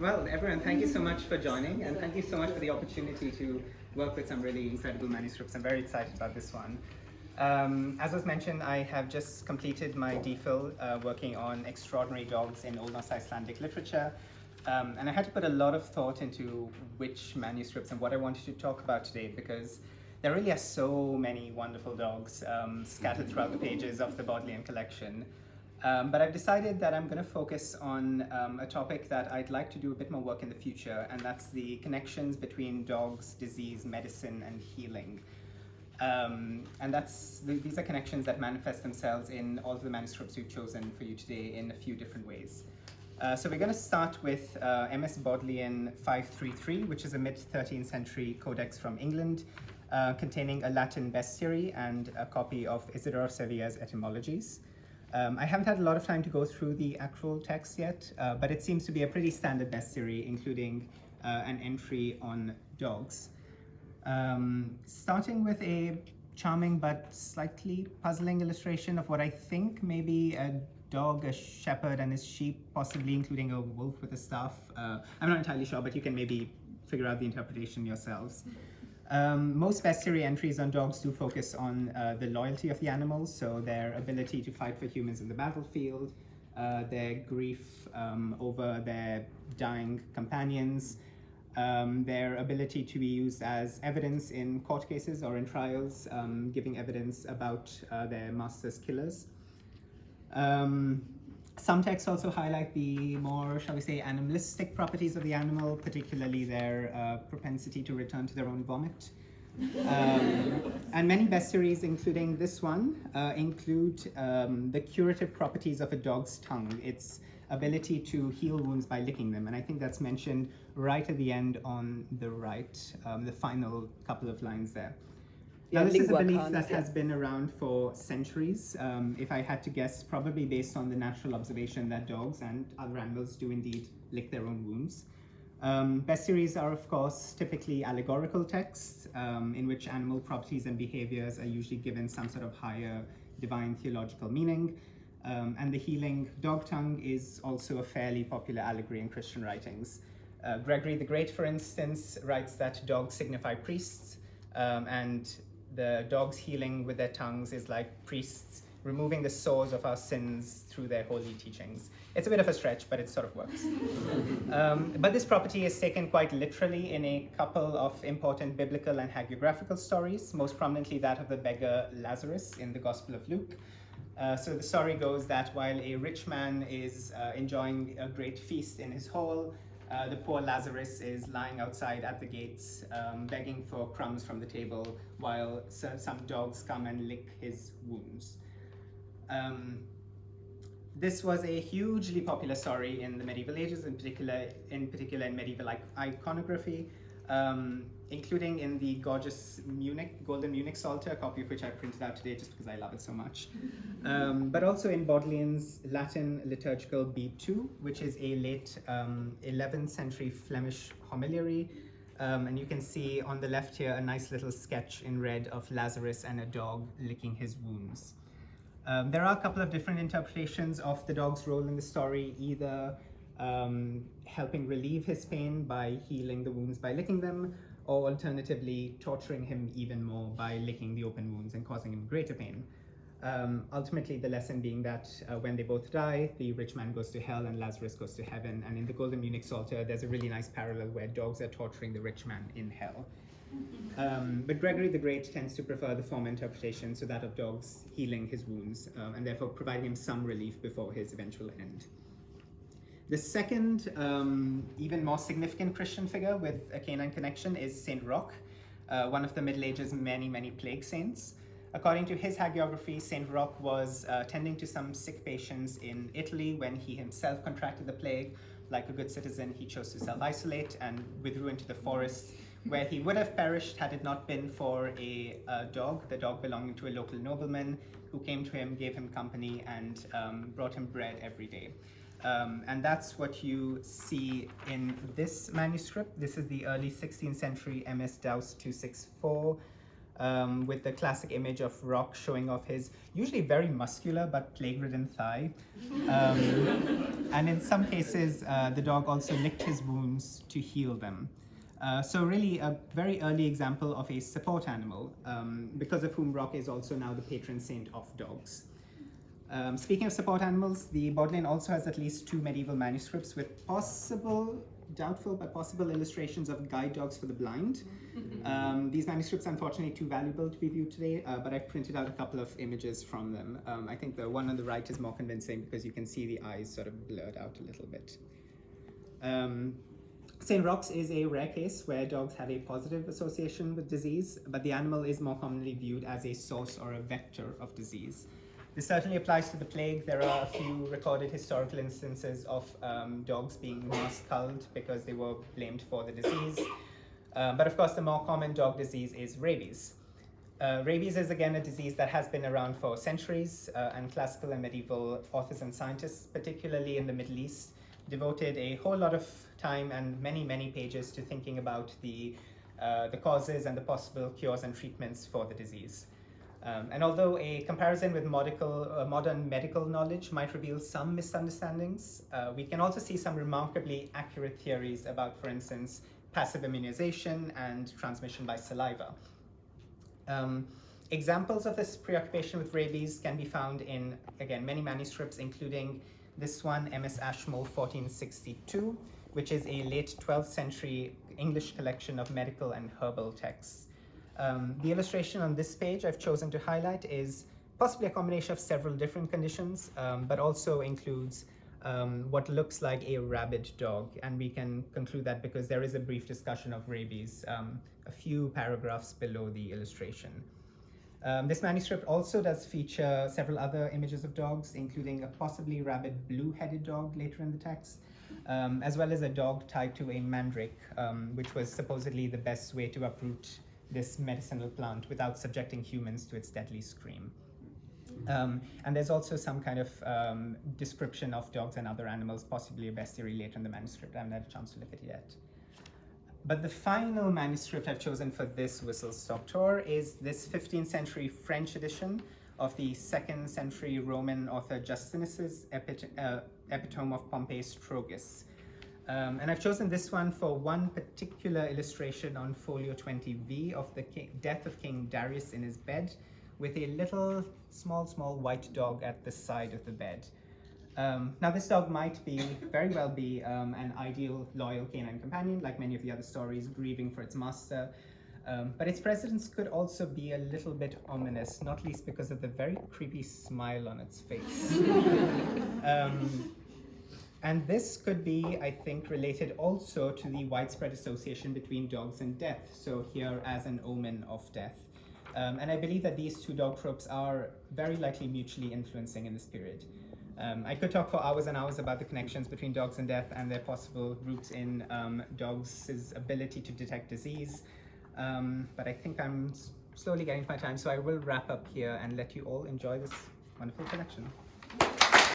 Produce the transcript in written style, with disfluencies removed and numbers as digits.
Well, everyone, thank you so much for joining, and thank you so much for the opportunity to work with some really incredible manuscripts. I'm very excited about this one. As was mentioned, I have just completed my DPhil working on extraordinary dogs in Old Norse Icelandic literature. And I had to put a lot of thought into which manuscripts and what I wanted to talk about today, because there really are so many wonderful dogs scattered throughout the pages of the Bodleian collection. But I've decided that I'm going to focus on a topic that I'd like to do a bit more work in the future, and that's the connections between dogs, disease, medicine, and healing. And these are connections that manifest themselves in all of the manuscripts we've chosen for you today in a few different ways. So we're going to start with MS Bodleian 533, which is a mid-13th century codex from England, containing a Latin bestiary and a copy of Isidore of Sevilla's etymologies. I haven't had a lot of time to go through the actual text yet, but it seems to be a pretty standard bestiary, including an entry on dogs. Starting with a charming but slightly puzzling illustration of what I think may be a dog, a shepherd, and his sheep, possibly including a wolf with a staff. I'm not entirely sure, but you can maybe figure out the interpretation yourselves. Most bestiary entries on dogs do focus on the loyalty of the animals, so their ability to fight for humans in the battlefield, their grief over their dying companions, their ability to be used as evidence in court cases or in trials, giving evidence about their master's killers. Some texts also highlight the more, shall we say, animalistic properties of the animal, particularly their propensity to return to their own vomit. And many bestiaries, including this one, include the curative properties of a dog's tongue, its ability to heal wounds by licking them. And I think that's mentioned right at the end on the right, the final couple of lines there. Now, this is a belief that has been around for centuries. If I had to guess, probably based on the natural observation that dogs and other animals do indeed lick their own wounds. Bestiaries are, of course, typically allegorical texts in which animal properties and behaviors are usually given some sort of higher divine theological meaning. And the healing dog tongue is also a fairly popular allegory in Christian writings. Gregory the Great, for instance, writes that dogs signify priests, and the dogs healing with their tongues is like priests removing the sores of our sins through their holy teachings. It's a bit of a stretch, but it sort of works. But this property is taken quite literally in a couple of important biblical and hagiographical stories, most prominently that of the beggar Lazarus in the Gospel of Luke. So the story goes that while a rich man is enjoying a great feast in his hall, the poor Lazarus is lying outside at the gates, begging for crumbs from the table, while some dogs come and lick his wounds. This was a hugely popular story in the medieval ages, in particular in medieval iconography, including in the gorgeous golden Munich Psalter, a copy of which I printed out today just because I love it so much. But also in Bodleian's Latin liturgical B2, which is a late 11th century Flemish homiliary. And you can see on the left here a nice little sketch in red of Lazarus and a dog licking his wounds. There are a couple of different interpretations of the dog's role in the story, either helping relieve his pain by healing the wounds by licking them, or alternatively torturing him even more by licking the open wounds and causing him greater pain. Ultimately, the lesson being that when they both die, the rich man goes to hell and Lazarus goes to heaven. And in the Golden Munich Psalter, there's a really nice parallel where dogs are torturing the rich man in hell. But Gregory the Great tends to prefer the former interpretation, so that of dogs healing his wounds, and therefore providing him some relief before his eventual end. The second, even more significant Christian figure with a canine connection is Saint Roch, one of the Middle Ages' many plague saints. According to his hagiography, Saint Roch was tending to some sick patients in Italy when he himself contracted the plague. Like a good citizen, he chose to self-isolate and withdrew into the forest, where he would have perished had it not been for the dog belonging to a local nobleman, who came to him, gave him company, and brought him bread every day. And that's what you see in this manuscript. This is the early 16th century MS Douce 264, with the classic image of Roch showing off his usually very muscular but plague-ridden thigh. And in some cases, the dog also licked his wounds to heal them. So really a very early example of a support animal, because of whom Rock is also now the patron saint of dogs. Speaking of support animals, the Bodleian also has at least 2 medieval manuscripts with possible, doubtful, but possible illustrations of guide dogs for the blind. These manuscripts are unfortunately too valuable to be viewed today, but I've printed out a couple of images from them. I think the one on the right is more convincing because you can see the eyes sort of blurred out a little bit. St. Roch's is a rare case where dogs have a positive association with disease, but the animal is more commonly viewed as a source or a vector of disease. This certainly applies to the plague. There are a few recorded historical instances of dogs being mass-culled because they were blamed for the disease. But of course, the more common dog disease is rabies. Rabies is again a disease that has been around for centuries, and classical and medieval authors and scientists, particularly in the Middle East, devoted a whole lot of time and many, many pages to thinking about the causes and the possible cures and treatments for the disease. And although a comparison with modern medical knowledge might reveal some misunderstandings, we can also see some remarkably accurate theories about, for instance, passive immunization and transmission by saliva. Examples of this preoccupation with rabies can be found in, again, many manuscripts, including this one, MS Ashmole 1462, which is a late 12th century English collection of medical and herbal texts. The illustration on this page I've chosen to highlight is possibly a combination of several different conditions, but also includes what looks like a rabid dog. And we can conclude that because there is a brief discussion of rabies a few paragraphs below the illustration. This manuscript also does feature several other images of dogs, including a possibly rabid blue-headed dog later in the text, as well as a dog tied to a mandrake, which was supposedly the best way to uproot this medicinal plant without subjecting humans to its deadly scream. And there's also some kind of description of dogs and other animals, possibly a bestiary later in the manuscript. I haven't had a chance to look at it yet. But the final manuscript I've chosen for this whistle-stop tour is this 15th century French edition of the 2nd century Roman author Justinus's epitome of Pompey Strogus. And I've chosen this one for one particular illustration on folio 20V of the death of King Darius in his bed, with a little small white dog at the side of the bed. Now this dog might very well be an ideal, loyal canine companion, like many of the other stories, grieving for its master. But its presence could also be a little bit ominous, not least because of the very creepy smile on its face. And this could be, I think, related also to the widespread association between dogs and death, so here as an omen of death. And I believe that these two dog tropes are very likely mutually influencing in this period. I could talk for hours and hours about the connections between dogs and death and their possible roots in dogs' ability to detect disease, but I think I'm slowly getting to my time, so I will wrap up here and let you all enjoy this wonderful collection.